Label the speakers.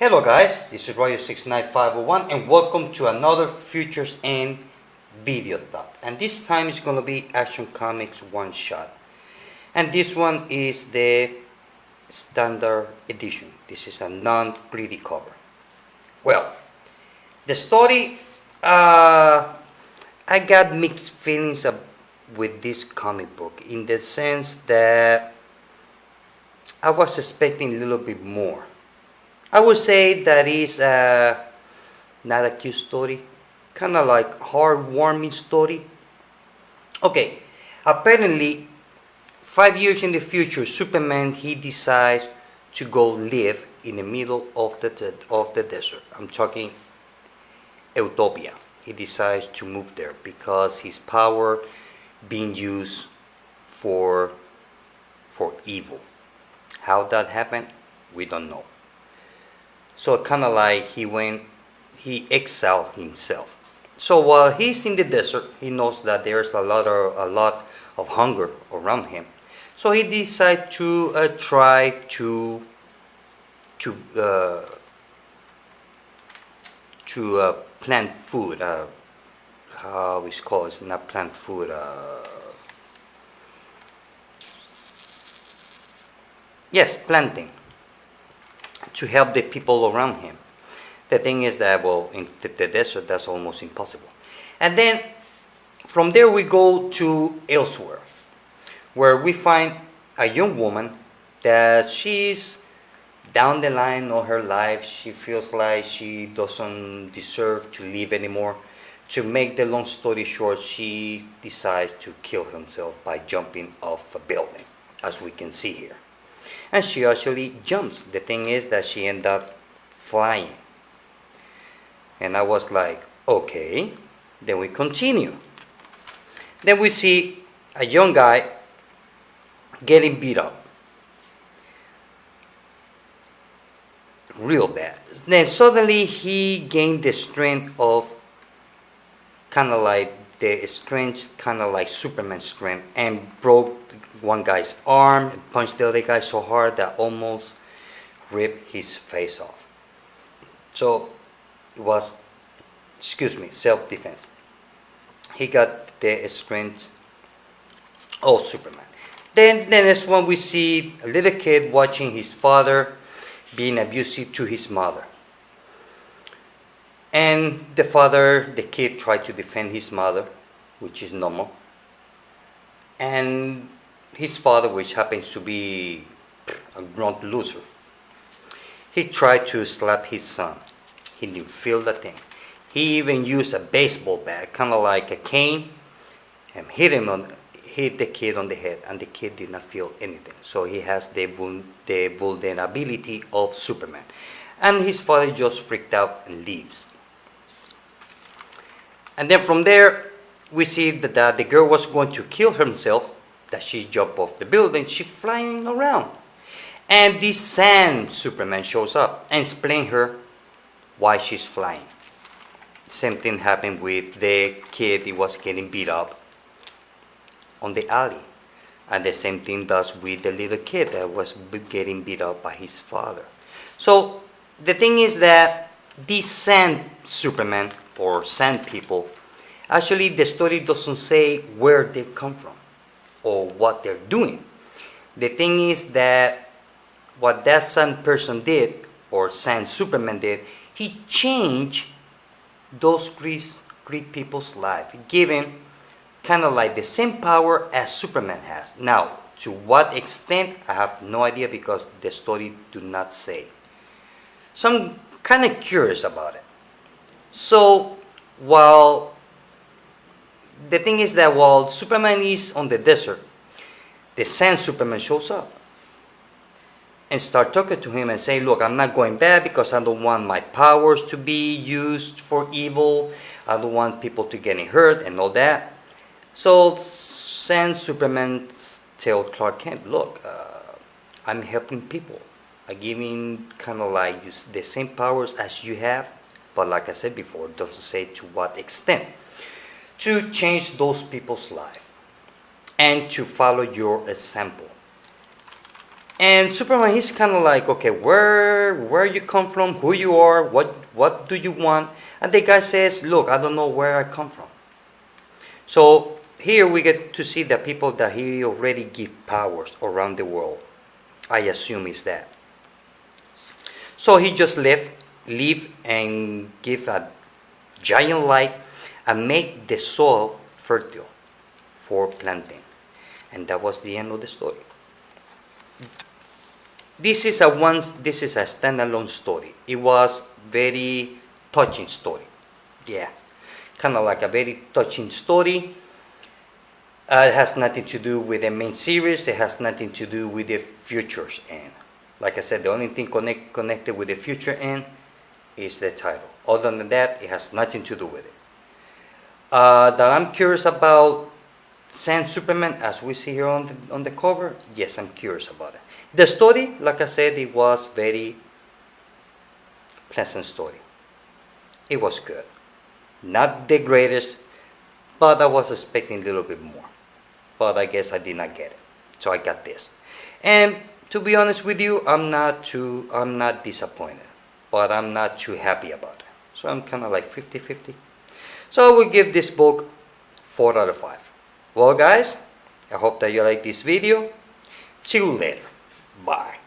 Speaker 1: Hello guys, this is Roger69501 and welcome to another Futures in video thought. And this time it's going to be Action Comics one shot. And this one is the standard edition. This is a non-greedy cover. Well, the story, I got mixed feelings with this comic book in the sense that I was expecting a little bit more. I would say that is not a cute story, kind of like heartwarming story. Okay, apparently 5 years in the future, Superman he decides to go live in the middle of the desert. I'm talking Utopia. He decides to move there because his power being used for evil. How that happened, we don't know. So kind of like he exiled himself. So while he's in the desert, he knows that there's a lot of hunger around him. So he decides to try to plant food. How it's called? It's not plant food. Yes, planting. To help the people around him. The thing is that, well, in the desert, that's almost impossible. And then, from there we go to elsewhere, where we find a young woman that she's down the line of her life. She feels like she doesn't deserve to live anymore. To make the long story short, she decides to kill herself by jumping off a building, as we can see here. And she actually jumps. The thing is that she ended up flying. And I was like, okay. Then we continue. Then we see a young guy getting beat up. Real bad. Then suddenly he gained the strength of kind of like Superman's strength, and broke one guy's arm and punched the other guy so hard that almost ripped his face off. So it was, self-defense. He got the strength of Superman. Then the next one we see a little kid watching his father being abusive to his mother. And the kid tried to defend his mother, which is normal. And his father, which happens to be a grown loser, he tried to slap his son. He didn't feel the thing. He even used a baseball bat, kind of like a cane, and hit the kid on the head, and the kid did not feel anything. So he has the vulnerability of Superman. And his father just freaked out and leaves. And then from there, we see that the girl was going to kill herself, that she jumped off the building, she's flying around. And this sand Superman shows up and explains her why she's flying. Same thing happened with the kid who was getting beat up on the alley. And the same thing does with the little kid that was getting beat up by his father. So the thing is that these sand Superman, or sand people, actually the story doesn't say where they come from or what they're doing. The thing is that what that sand person did, or sand Superman did, he changed those Greek people's life, giving kind of like the same power as Superman has. Now, to what extent, I have no idea because the story do not say. So I'm kind of curious about it. So, the thing is that while Superman is on the desert, the sand Superman shows up and start talking to him and say, look, I'm not going back because I don't want my powers to be used for evil. I don't want people to get hurt and all that. So sand Superman tells Clark Kent, look, I'm helping people. I'm giving kind of like the same powers as you have. But like I said before, it doesn't say to what extent. To change those people's life and to follow your example. And Superman, he's kind of like, okay, where you come from, who you are, what do you want? And the guy says, look, I don't know where I come from. So here we get to see the people that he already give powers around the world. I assume is that. So he just leave and give a giant light and make the soil fertile for planting. And that was the end of the story. This is a standalone story. It was very touching story. Yeah, kind of like a very touching story. It has nothing to do with the main series. It has nothing to do with the future's end. Like I said, the only thing connected with the future end is the title. Other than that, it has nothing to do with it. That I'm curious about Sand Superman, as we see here on the cover. Yes, I'm curious about it. The story, like I said, it was very pleasant story. It was good. Not the greatest, but I was expecting a little bit more. But I guess I did not get it. So I got this. And to be honest with you, I'm not disappointed, but I'm not too happy about it. So I'm kind of like 50-50. So I will give this book 4 out of 5. Well guys, I hope that you like this video. See you later. Bye.